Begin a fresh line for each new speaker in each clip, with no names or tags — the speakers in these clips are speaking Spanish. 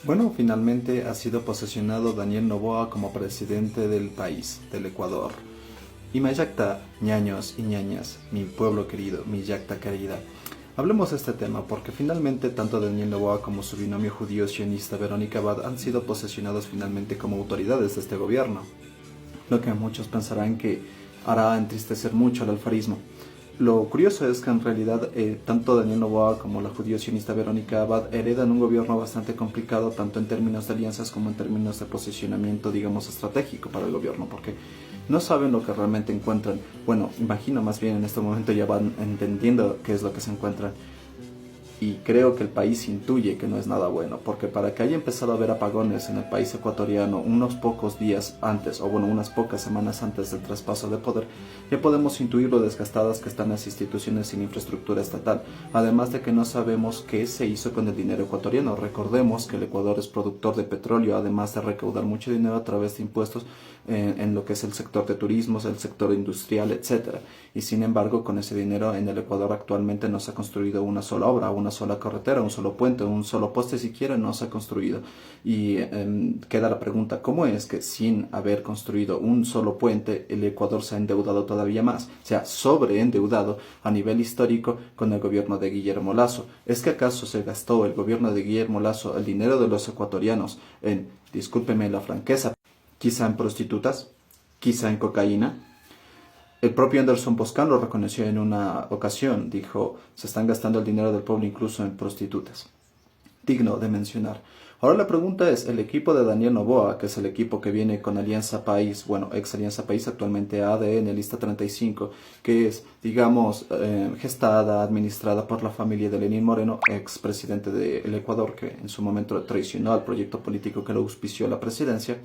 Bueno, finalmente ha sido posesionado Daniel Noboa como presidente del país, del Ecuador. Y me yacta, ñaños y ñañas, mi pueblo querido, mi yacta querida. Hablemos de este tema porque finalmente tanto Daniel Noboa como su binomio judío sionista Verónica Abad han sido posesionados finalmente como autoridades de este gobierno, lo que muchos pensarán que hará entristecer mucho al alfarismo. Lo curioso es que en realidad tanto Daniel Noboa como la judío sionista Verónica Abad heredan un gobierno bastante complicado tanto en términos de alianzas como en términos de posicionamiento, digamos, estratégico para el gobierno, porque no saben lo que realmente encuentran. Bueno, imagino más bien en este momento ya van entendiendo qué es lo que se encuentran. Y creo que el país intuye que no es nada bueno, porque para que haya empezado a haber apagones en el país ecuatoriano unos pocos días antes, o bueno, unas pocas semanas antes del traspaso de poder, ya podemos intuir lo desgastadas que están las instituciones sin infraestructura estatal, además de que no sabemos qué se hizo con el dinero ecuatoriano. Recordemos que el Ecuador es productor de petróleo, además de recaudar mucho dinero a través de impuestos en lo que es el sector de turismo, el sector industrial, etcétera. Y sin embargo, con ese dinero en el Ecuador actualmente no se ha construido una sola obra, una sola carretera, un solo puente, un solo poste siquiera no se ha construido. Y queda la pregunta, ¿cómo es que sin haber construido un solo puente el Ecuador se ha endeudado todavía más? O sea, sobreendeudado a nivel histórico con el gobierno de Guillermo Lasso. ¿Es que acaso se gastó el gobierno de Guillermo Lasso el dinero de los ecuatorianos en, discúlpeme la franqueza, quizá en prostitutas, quizá en cocaína? El propio Anderson Boscan lo reconoció en una ocasión, dijo, se están gastando el dinero del pueblo incluso en prostitutas. Digno de mencionar. Ahora la pregunta es, el equipo de Daniel Noboa, que es el equipo que viene con Alianza País, bueno, ex Alianza País, actualmente ADN, lista 35, que es, digamos, gestada, administrada por la familia de Lenín Moreno, ex presidente del Ecuador, que en su momento traicionó al proyecto político que lo auspició a la presidencia.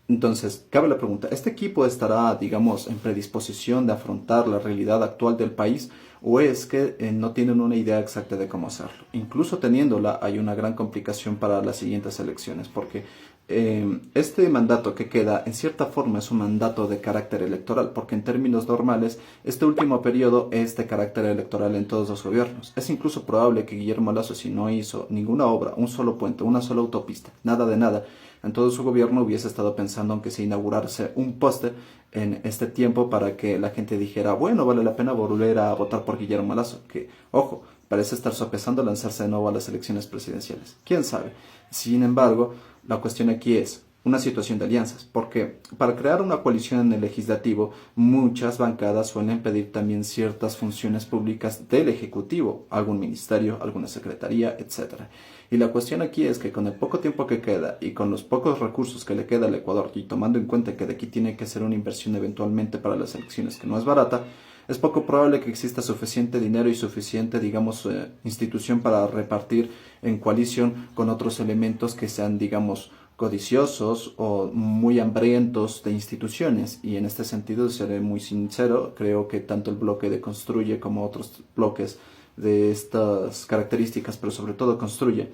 Entonces, cabe la pregunta, ¿este equipo estará, digamos, en predisposición de afrontar la realidad actual del país o es que no tienen una idea exacta de cómo hacerlo? Incluso teniéndola, hay una gran complicación para las siguientes elecciones, porque este mandato que queda, en cierta forma, es un mandato de carácter electoral, porque en términos normales, este último periodo es de carácter electoral en todos los gobiernos. Es incluso probable que Guillermo Lasso, si no hizo ninguna obra, un solo puente, una sola autopista, nada de nada, en todo su gobierno hubiese estado pensando en que se inaugurase un póster en este tiempo para que la gente dijera, bueno, vale la pena volver a votar por Guillermo Lasso, que, ojo, parece estar sopesando lanzarse de nuevo a las elecciones presidenciales. ¿Quién sabe? Sin embargo, la cuestión aquí es una situación de alianzas, porque para crear una coalición en el legislativo, muchas bancadas suelen pedir también ciertas funciones públicas del Ejecutivo, algún ministerio, alguna secretaría, etcétera. Y la cuestión aquí es que con el poco tiempo que queda y con los pocos recursos que le queda al Ecuador, y tomando en cuenta que de aquí tiene que ser una inversión eventualmente para las elecciones que no es barata, es poco probable que exista suficiente dinero y suficiente, digamos, institución para repartir en coalición con otros elementos que sean, digamos, codiciosos o muy hambrientos de instituciones. Y en este sentido, seré muy sincero, creo que tanto el bloque de Construye como otros bloques de estas características, pero sobre todo Construye,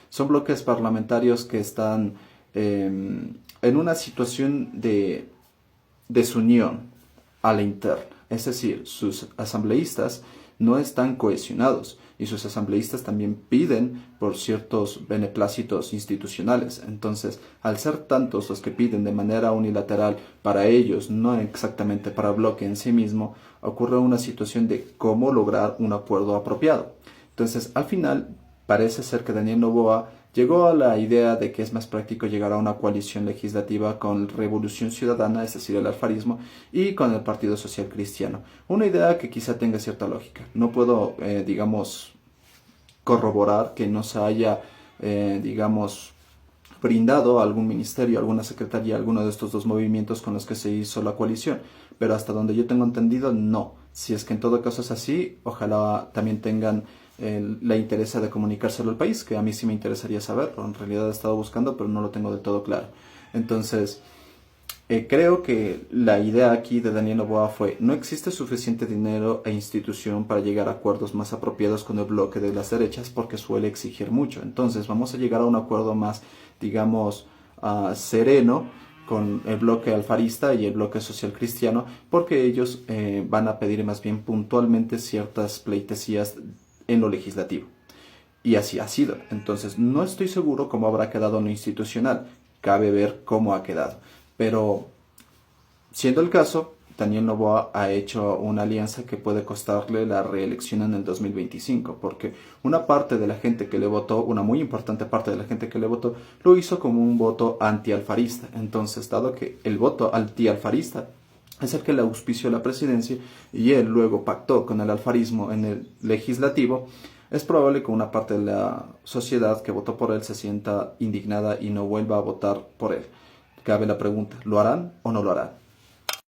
son bloques parlamentarios que están en una situación de desunión a la interna. Es decir, sus asambleístas no están cohesionados y sus asambleístas también piden por ciertos beneplácitos institucionales. Entonces, al ser tantos los que piden de manera unilateral para ellos, no exactamente para el bloque en sí mismo, ocurre una situación de cómo lograr un acuerdo apropiado. Entonces, al final, parece ser que Daniel Noboa llegó a la idea de que es más práctico llegar a una coalición legislativa con Revolución Ciudadana, es decir, el alfarismo, y con el Partido Social Cristiano. Una idea que quizá tenga cierta lógica. No puedo, digamos, corroborar que no se haya, digamos, brindado a algún ministerio, alguna secretaría, alguno de estos dos movimientos con los que se hizo la coalición. Pero hasta donde yo tengo entendido, no. Si es que en todo caso es así, ojalá también tengan la interés de comunicárselo al país, que a mí sí me interesaría saberlo. En realidad he estado buscando, pero no lo tengo del todo claro. Entonces, creo que la idea aquí de Daniel Noboa fue, no existe suficiente dinero e institución para llegar a acuerdos más apropiados con el bloque de las derechas porque suele exigir mucho. Entonces vamos a llegar a un acuerdo más, digamos, sereno con el bloque alfarista y el bloque social cristiano, porque ellos van a pedir más bien puntualmente ciertas pleitesías en lo legislativo. y así ha sido. Entonces, no estoy seguro cómo habrá quedado en lo institucional. Cabe ver cómo ha quedado. Pero, siendo el caso, Daniel Noboa ha hecho una alianza que puede costarle la reelección en el 2025, porque una parte de la gente que le votó, una muy importante parte de la gente que le votó, lo hizo como un voto antialfarista. Entonces, dado que el voto antialfarista es el que le auspició la presidencia y él luego pactó con el alfarismo en el legislativo, es probable que una parte de la sociedad que votó por él se sienta indignada y no vuelva a votar por él. Cabe la pregunta, ¿lo harán o no lo harán?